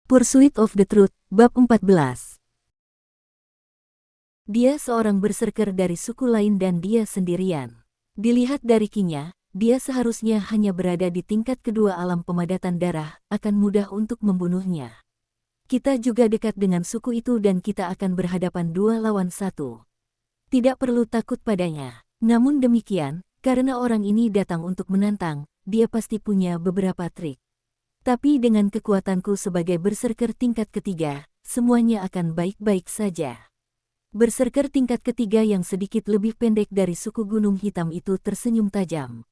Pursuit of the Truth, Bab 14. Dia seorang berserker dari suku lain dan dia sendirian. Dilihat dari kinya, dia seharusnya hanya berada di tingkat kedua alam pemadatan darah, akan mudah untuk membunuhnya. Kita juga dekat dengan suku itu dan kita akan berhadapan 2 lawan 1. Tidak perlu takut padanya. Namun demikian, karena orang ini datang untuk menantang, dia pasti punya beberapa trik. Tapi dengan kekuatanku sebagai berserker tingkat ketiga, semuanya akan baik-baik saja. Berserker tingkat ketiga yang sedikit lebih pendek dari suku Gunung Hitam itu tersenyum tajam.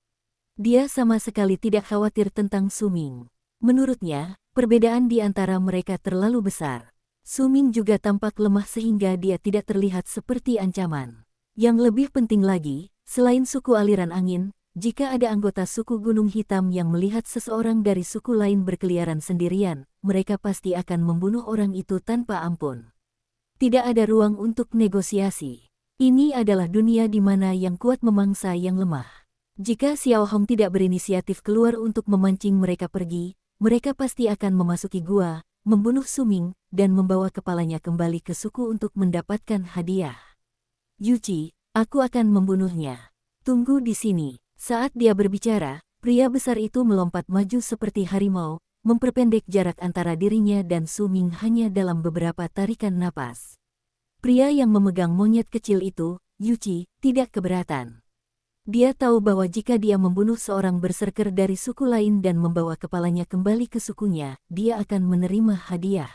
Dia sama sekali tidak khawatir tentang Su Ming. Menurutnya, perbedaan di antara mereka terlalu besar. Su Ming juga tampak lemah sehingga dia tidak terlihat seperti ancaman. Yang lebih penting lagi, selain suku aliran angin, jika ada anggota suku Gunung Hitam yang melihat seseorang dari suku lain berkeliaran sendirian, mereka pasti akan membunuh orang itu tanpa ampun. Tidak ada ruang untuk negosiasi. Ini adalah dunia di mana yang kuat memangsa yang lemah. Jika Xiao Hong tidak berinisiatif keluar untuk memancing mereka pergi, mereka pasti akan memasuki gua, membunuh Su Ming, dan membawa kepalanya kembali ke suku untuk mendapatkan hadiah. Yuci, aku akan membunuhnya. Tunggu di sini. Saat dia berbicara, pria besar itu melompat maju seperti harimau, memperpendek jarak antara dirinya dan Su Ming hanya dalam beberapa tarikan napas. Pria yang memegang monyet kecil itu, Yuci, tidak keberatan. Dia tahu bahwa jika dia membunuh seorang berserker dari suku lain dan membawa kepalanya kembali ke sukunya, dia akan menerima hadiah.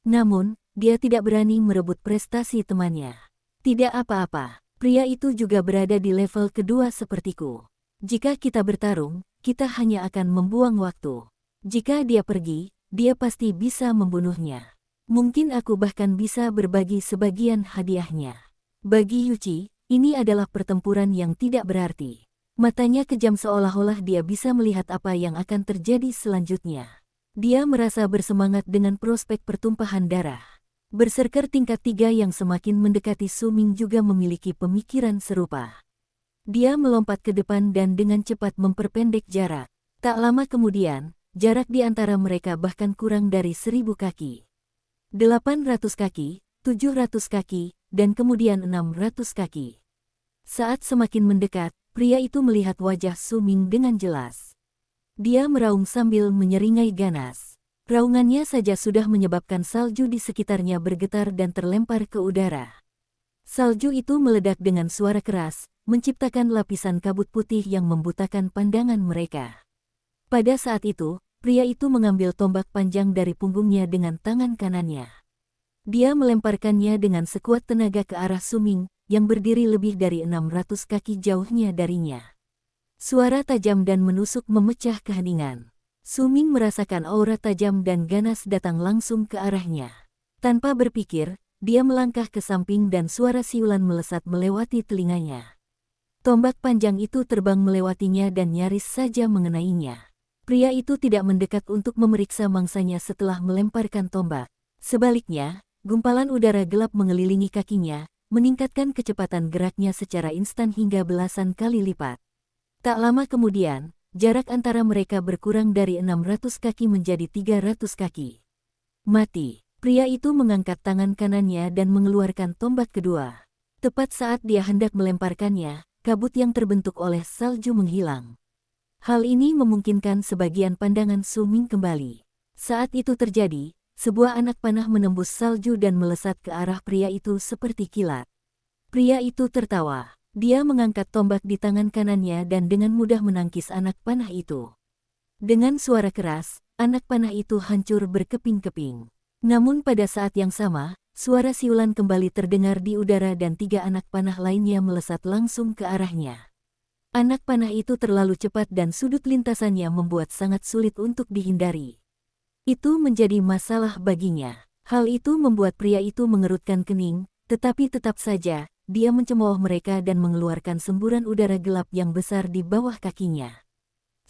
Namun, dia tidak berani merebut prestasi temannya. Tidak apa-apa. Pria itu juga berada di level kedua sepertiku. Jika kita bertarung, kita hanya akan membuang waktu. Jika dia pergi, dia pasti bisa membunuhnya. Mungkin aku bahkan bisa berbagi sebagian hadiahnya. Bagi Yuci, ini adalah pertempuran yang tidak berarti. Matanya kejam seolah-olah dia bisa melihat apa yang akan terjadi selanjutnya. Dia merasa bersemangat dengan prospek pertumpahan darah. Berserker tingkat 3 yang semakin mendekati Su Ming juga memiliki pemikiran serupa. Dia melompat ke depan dan dengan cepat memperpendek jarak. Tak lama kemudian, jarak di antara mereka bahkan kurang dari 1000 kaki. 800 kaki, 700 kaki, dan kemudian 600 kaki. Saat semakin mendekat, pria itu melihat wajah Su Ming dengan jelas. Dia meraung sambil menyeringai ganas. Raungannya saja sudah menyebabkan salju di sekitarnya bergetar dan terlempar ke udara. Salju itu meledak dengan suara keras, menciptakan lapisan kabut putih yang membutakan pandangan mereka. Pada saat itu, pria itu mengambil tombak panjang dari punggungnya dengan tangan kanannya. Dia melemparkannya dengan sekuat tenaga ke arah Su Ming, yang berdiri lebih dari 600 kaki jauhnya darinya. Suara tajam dan menusuk memecah keheningan. Su Ming merasakan aura tajam dan ganas datang langsung ke arahnya. Tanpa berpikir, dia melangkah ke samping dan suara siulan melesat melewati telinganya. Tombak panjang itu terbang melewatinya dan nyaris saja mengenainya. Pria itu tidak mendekat untuk memeriksa mangsanya setelah melemparkan tombak. Sebaliknya, gumpalan udara gelap mengelilingi kakinya, meningkatkan kecepatan geraknya secara instan hingga belasan kali lipat. Tak lama kemudian, jarak antara mereka berkurang dari 600 kaki menjadi 300 kaki. Mati. Pria itu mengangkat tangan kanannya dan mengeluarkan tombak kedua. Tepat saat dia hendak melemparkannya, kabut yang terbentuk oleh salju menghilang. Hal ini memungkinkan sebagian pandangan Su Ming kembali. Saat itu terjadi, sebuah anak panah menembus salju dan melesat ke arah pria itu seperti kilat. Pria itu tertawa. Dia mengangkat tombak di tangan kanannya dan dengan mudah menangkis anak panah itu. Dengan suara keras, anak panah itu hancur berkeping-keping. Namun pada saat yang sama, suara siulan kembali terdengar di udara dan 3 anak panah lainnya melesat langsung ke arahnya. Anak panah itu terlalu cepat dan sudut lintasannya membuat sangat sulit untuk dihindari. Itu menjadi masalah baginya. Hal itu membuat pria itu mengerutkan kening, tetapi tetap saja, dia mencemooh mereka dan mengeluarkan semburan udara gelap yang besar di bawah kakinya.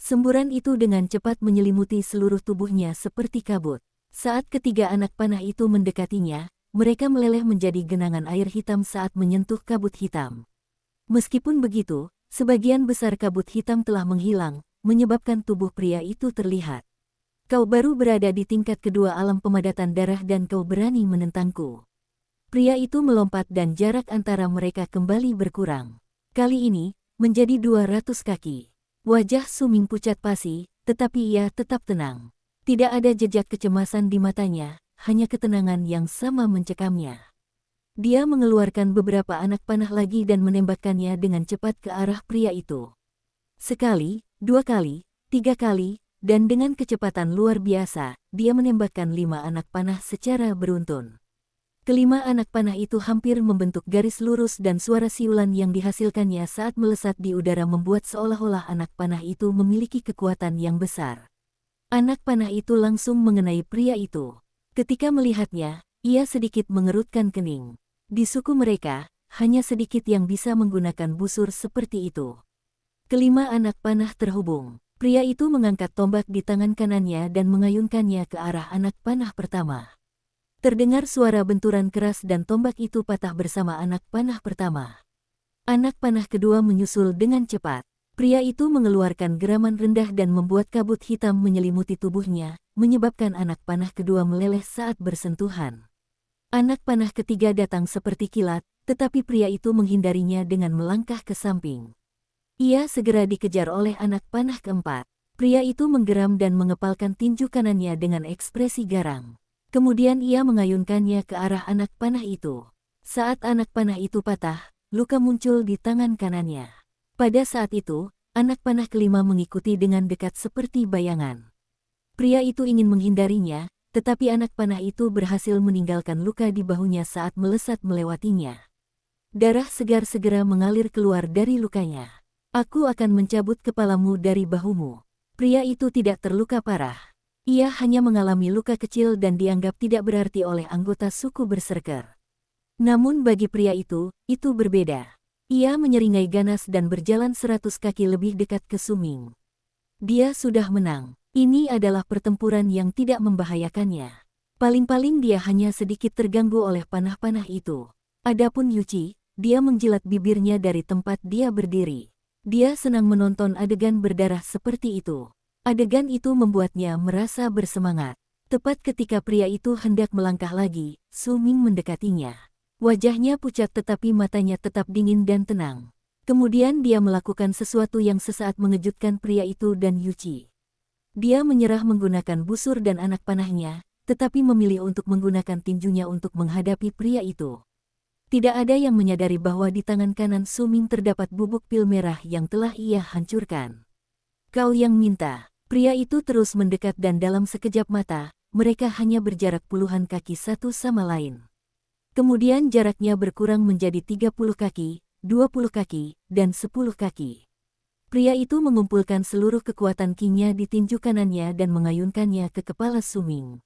Semburan itu dengan cepat menyelimuti seluruh tubuhnya seperti kabut. Saat ketiga anak panah itu mendekatinya, mereka meleleh menjadi genangan air hitam saat menyentuh kabut hitam. Meskipun begitu, sebagian besar kabut hitam telah menghilang, menyebabkan tubuh pria itu terlihat Kau baru berada di tingkat kedua alam pemadatan darah dan kau berani menentangku. Pria itu melompat dan jarak antara mereka kembali berkurang. Kali ini, menjadi 200 kaki. Wajah Su Ming pucat pasi, tetapi ia tetap tenang. Tidak ada jejak kecemasan di matanya, hanya ketenangan yang sama mencekamnya. Dia mengeluarkan beberapa anak panah lagi dan menembakkannya dengan cepat ke arah pria itu. Sekali, 2 kali, 3 kali, dan dengan kecepatan luar biasa, dia menembakkan 5 anak panah secara beruntun. Kelima anak panah itu hampir membentuk garis lurus dan suara siulan yang dihasilkannya saat melesat di udara membuat seolah-olah anak panah itu memiliki kekuatan yang besar. Anak panah itu langsung mengenai pria itu. Ketika melihatnya, ia sedikit mengerutkan kening. Di suku mereka, hanya sedikit yang bisa menggunakan busur seperti itu. Kelima anak panah terhubung. Pria itu mengangkat tombak di tangan kanannya dan mengayunkannya ke arah anak panah pertama. Terdengar suara benturan keras dan tombak itu patah bersama anak panah pertama. Anak panah kedua menyusul dengan cepat. Pria itu mengeluarkan geraman rendah dan membuat kabut hitam menyelimuti tubuhnya, menyebabkan anak panah kedua meleleh saat bersentuhan. Anak panah ketiga datang seperti kilat, tetapi pria itu menghindarinya dengan melangkah ke samping. Ia segera dikejar oleh anak panah keempat. Pria itu menggeram dan mengepalkan tinju kanannya dengan ekspresi garang. Kemudian ia mengayunkannya ke arah anak panah itu. Saat anak panah itu patah, luka muncul di tangan kanannya. Pada saat itu, anak panah kelima mengikuti dengan dekat seperti bayangan. Pria itu ingin menghindarinya, tetapi anak panah itu berhasil meninggalkan luka di bahunya saat melesat melewatinya. Darah segar segera mengalir keluar dari lukanya. Aku akan mencabut kepalamu dari bahumu. Pria itu tidak terluka parah. Ia hanya mengalami luka kecil dan dianggap tidak berarti oleh anggota suku Berserker. Namun bagi pria itu berbeda. Ia menyeringai ganas dan berjalan 100 kaki lebih dekat ke Su Ming. Dia sudah menang. Ini adalah pertempuran yang tidak membahayakannya. Paling-paling dia hanya sedikit terganggu oleh panah-panah itu. Adapun Yuchi, dia menjilat bibirnya dari tempat dia berdiri. Dia senang menonton adegan berdarah seperti itu. Adegan itu membuatnya merasa bersemangat. Tepat ketika pria itu hendak melangkah lagi, Su Ming mendekatinya. Wajahnya pucat tetapi matanya tetap dingin dan tenang. Kemudian dia melakukan sesuatu yang sesaat mengejutkan pria itu dan Yuchi. Dia menyerah menggunakan busur dan anak panahnya, tetapi memilih untuk menggunakan tinjunya untuk menghadapi pria itu. Tidak ada yang menyadari bahwa di tangan kanan Su Ming terdapat bubuk pil merah yang telah ia hancurkan. Kau yang minta. Pria itu terus mendekat dan dalam sekejap mata, mereka hanya berjarak puluhan kaki satu sama lain. Kemudian jaraknya berkurang menjadi 30 kaki, 20 kaki, dan 10 kaki. Pria itu mengumpulkan seluruh kekuatan Qi-nya di tinju kanannya dan mengayunkannya ke kepala Su Ming.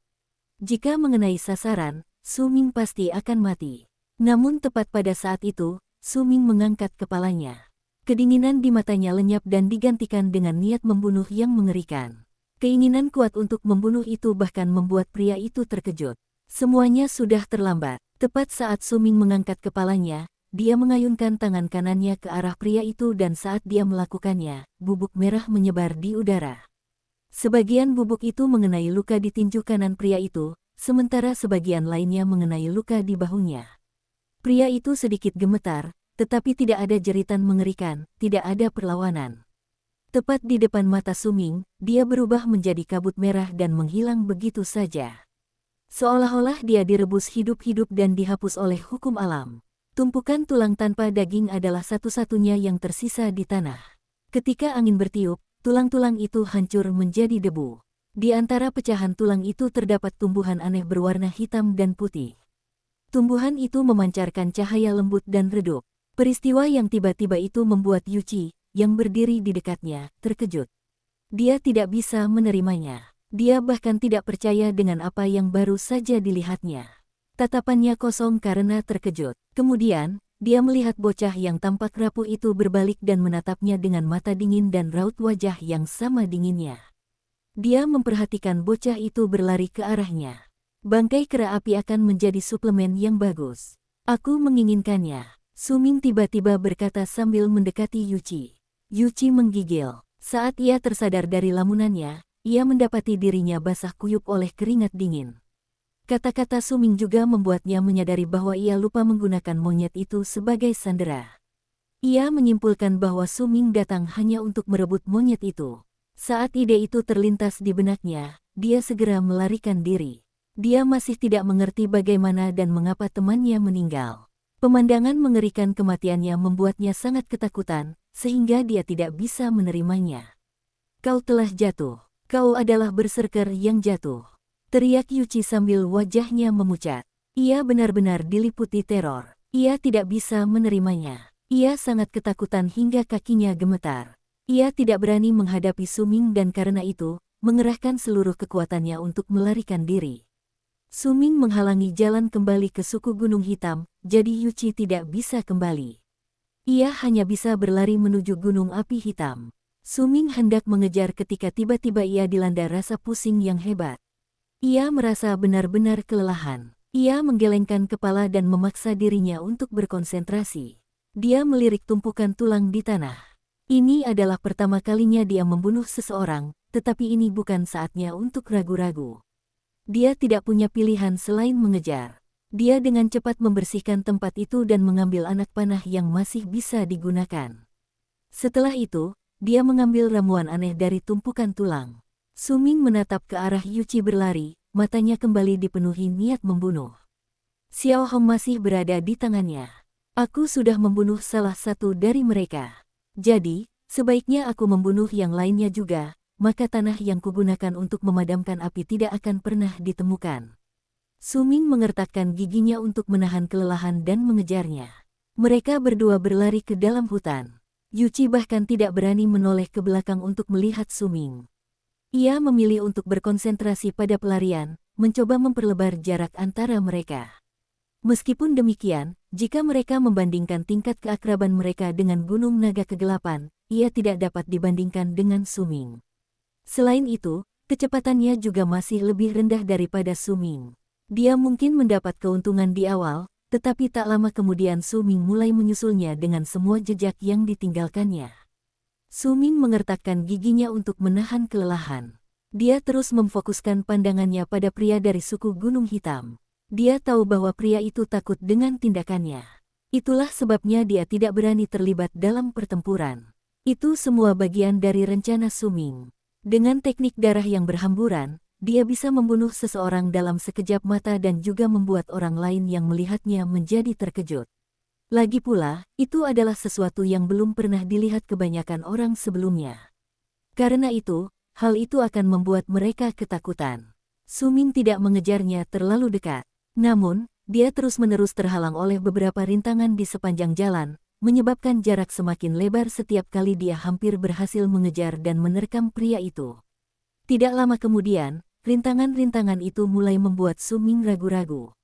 Jika mengenai sasaran, Su Ming pasti akan mati. Namun tepat pada saat itu, Su Ming mengangkat kepalanya. Kedinginan di matanya lenyap dan digantikan dengan niat membunuh yang mengerikan. Keinginan kuat untuk membunuh itu bahkan membuat pria itu terkejut. Semuanya sudah terlambat. Tepat saat Su Ming mengangkat kepalanya, dia mengayunkan tangan kanannya ke arah pria itu dan saat dia melakukannya, bubuk merah menyebar di udara. Sebagian bubuk itu mengenai luka di tinju kanan pria itu, sementara sebagian lainnya mengenai luka di bahunya. Pria itu sedikit gemetar, tetapi tidak ada jeritan mengerikan, tidak ada perlawanan. Tepat di depan mata Su Ming, dia berubah menjadi kabut merah dan menghilang begitu saja. Seolah-olah dia direbus hidup-hidup dan dihapus oleh hukum alam. Tumpukan tulang tanpa daging adalah satu-satunya yang tersisa di tanah. Ketika angin bertiup, tulang-tulang itu hancur menjadi debu. Di antara pecahan tulang itu terdapat tumbuhan aneh berwarna hitam dan putih. Tumbuhan itu memancarkan cahaya lembut dan redup. Peristiwa yang tiba-tiba itu membuat Yuchi, yang berdiri di dekatnya, terkejut. Dia tidak bisa menerimanya. Dia bahkan tidak percaya dengan apa yang baru saja dilihatnya. Tatapannya kosong karena terkejut. Kemudian, dia melihat bocah yang tampak rapuh itu berbalik dan menatapnya dengan mata dingin dan raut wajah yang sama dinginnya. Dia memperhatikan bocah itu berlari ke arahnya. Bangkai kera api akan menjadi suplemen yang bagus. Aku menginginkannya. Su Ming tiba-tiba berkata sambil mendekati Yuchi. Yuchi menggigil. Saat ia tersadar dari lamunannya, ia mendapati dirinya basah kuyup oleh keringat dingin. Kata-kata Suming juga membuatnya menyadari bahwa ia lupa menggunakan monyet itu sebagai sandera. Ia menyimpulkan bahwa Suming datang hanya untuk merebut monyet itu. Saat ide itu terlintas di benaknya, dia segera melarikan diri. Dia masih tidak mengerti bagaimana dan mengapa temannya meninggal. Pemandangan mengerikan kematiannya membuatnya sangat ketakutan, sehingga dia tidak bisa menerimanya. Kau telah jatuh. Kau adalah berserker yang jatuh. Teriak Yuchi sambil wajahnya memucat. Ia benar-benar diliputi teror. Ia tidak bisa menerimanya. Ia sangat ketakutan hingga kakinya gemetar. Ia tidak berani menghadapi Suming dan karena itu, mengerahkan seluruh kekuatannya untuk melarikan diri. Suming menghalangi jalan kembali ke suku Gunung Hitam, jadi Yuchi tidak bisa kembali. Ia hanya bisa berlari menuju Gunung Api Hitam. Suming hendak mengejar ketika tiba-tiba ia dilanda rasa pusing yang hebat. Ia merasa benar-benar kelelahan. Ia menggelengkan kepala dan memaksa dirinya untuk berkonsentrasi. Dia melirik tumpukan tulang di tanah. Ini adalah pertama kalinya dia membunuh seseorang, tetapi ini bukan saatnya untuk ragu-ragu. Dia tidak punya pilihan selain mengejar. Dia dengan cepat membersihkan tempat itu dan mengambil anak panah yang masih bisa digunakan. Setelah itu, dia mengambil ramuan aneh dari tumpukan tulang. Suming menatap ke arah Yuchi berlari, matanya kembali dipenuhi niat membunuh. Xiao Hong masih berada di tangannya. Aku sudah membunuh salah satu dari mereka. Jadi, sebaiknya aku membunuh yang lainnya juga. Maka tanah yang kugunakan untuk memadamkan api tidak akan pernah ditemukan. Suming mengertakkan giginya untuk menahan kelelahan dan mengejarnya. Mereka berdua berlari ke dalam hutan. Yuchi bahkan tidak berani menoleh ke belakang untuk melihat Suming. Ia memilih untuk berkonsentrasi pada pelarian, mencoba memperlebar jarak antara mereka. Meskipun demikian, jika mereka membandingkan tingkat keakraban mereka dengan Gunung Naga Kegelapan, ia tidak dapat dibandingkan dengan Suming. Selain itu, kecepatannya juga masih lebih rendah daripada Suming. Dia mungkin mendapat keuntungan di awal, tetapi tak lama kemudian Suming mulai menyusulnya dengan semua jejak yang ditinggalkannya. Suming mengertakkan giginya untuk menahan kelelahan. Dia terus memfokuskan pandangannya pada pria dari suku Gunung Hitam. Dia tahu bahwa pria itu takut dengan tindakannya. Itulah sebabnya dia tidak berani terlibat dalam pertempuran. Itu semua bagian dari rencana Suming. Dengan teknik darah yang berhamburan, dia bisa membunuh seseorang dalam sekejap mata dan juga membuat orang lain yang melihatnya menjadi terkejut. Lagi pula, itu adalah sesuatu yang belum pernah dilihat kebanyakan orang sebelumnya. Karena itu, hal itu akan membuat mereka ketakutan. Suming tidak mengejarnya terlalu dekat. Namun, dia terus-menerus terhalang oleh beberapa rintangan di sepanjang jalan, menyebabkan jarak semakin lebar setiap kali dia hampir berhasil mengejar dan menerkam pria itu. Tidak lama kemudian, rintangan-rintangan itu mulai membuat Suming ragu-ragu.